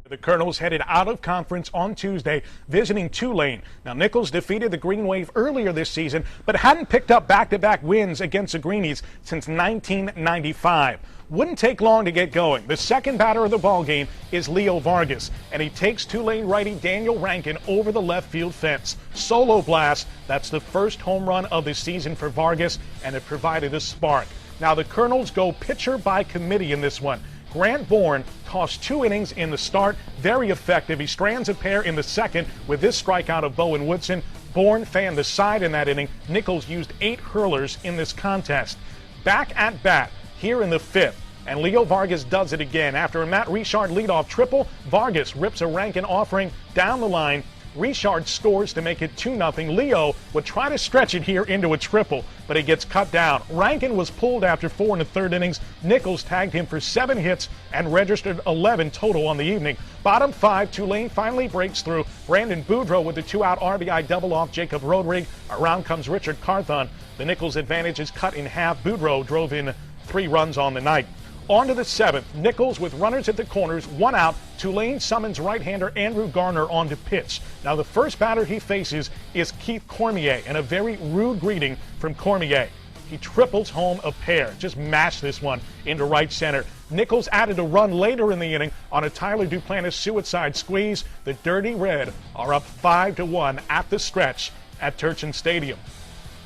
The Colonels headed out of conference on Tuesday, visiting Tulane. Now, Nicholls defeated the Green Wave earlier this season, but hadn't picked up back-to-back wins against the Greenies since 1995. Wouldn't take long to get going. The second batter of the ballgame is Leo Vargas, and he takes Tulane righty Daniel Rankin over the left field fence. Solo blast. That's the first home run of the season for Vargas, and it provided a spark. Now, the Colonels go pitcher by committee in this one. Grant Bourne tossed 2 innings in the start, very effective. He strands a pair in the second with this strikeout of Bowen Woodson. Bourne fanned the side in that inning. Nicholls used 8 hurlers in this contest. Back at bat here in the 5th, and Leo Vargas does it again. After a Matt Richard leadoff triple, Vargas rips a Rankin offering down the line. Richard scores to make it 2-0. Leo would try to stretch it here into a triple, but he gets cut down. Rankin was pulled after 4 1/3 innings. Nicholls tagged him for 7 hits and registered 11 total on the evening. Bottom 5, Tulane finally breaks through. Brandon Boudreaux with the 2-out RBI double off Jacob Rodrigue. Around comes Richard Carthon. The Nicholls advantage is cut in half. Boudreaux drove in 3 runs on the night. On to the 7th, Nicholls with runners at the corners, 1 out. Tulane summons right-hander Andrew Garner on to pitch. Now the first batter he faces is Keith Cormier, and a very rude greeting from Cormier. He triples home a pair, just mashed this one into right center. Nicholls added a run later in the inning on a Tyler Duplantis suicide squeeze. The Dirty Red are up 5-1 at the stretch at Turchin Stadium.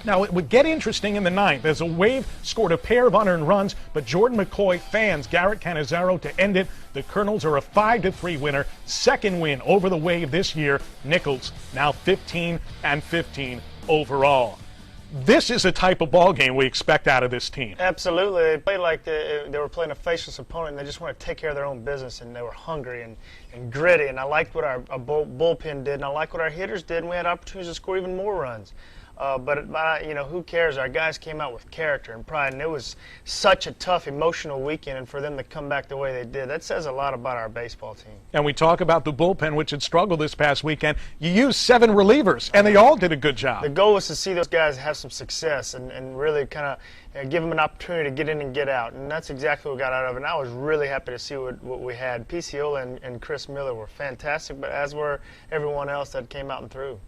Now, it would get interesting in the 9th as a Wave scored a pair of unearned runs, but Jordan McCoy fans Garrett Cannizzaro to end it. The Colonels are a 5-3 winner, second win over the Wave this year. Nicholls now 15-15 overall. This is the type of ball game we expect out of this team. Absolutely. They played like they were playing a faceless opponent, and they just want to take care of their own business, and they were hungry and gritty, and I liked what our bullpen did, and I liked what our hitters did, and we had opportunities to score even more runs. But you know, who cares? Our guys came out with character and pride, and it was such a tough, emotional weekend, and for them to come back the way they did, that says a lot about our baseball team. And we talk about the bullpen, which had struggled this past weekend. You used 7 relievers, and they all did a good job. The goal was to see those guys have some success and really kind of give them an opportunity to get in and get out, and that's exactly what we got out of it. And I was really happy to see what we had. PCO and Chris Miller were fantastic, but as were everyone else that came out and threw.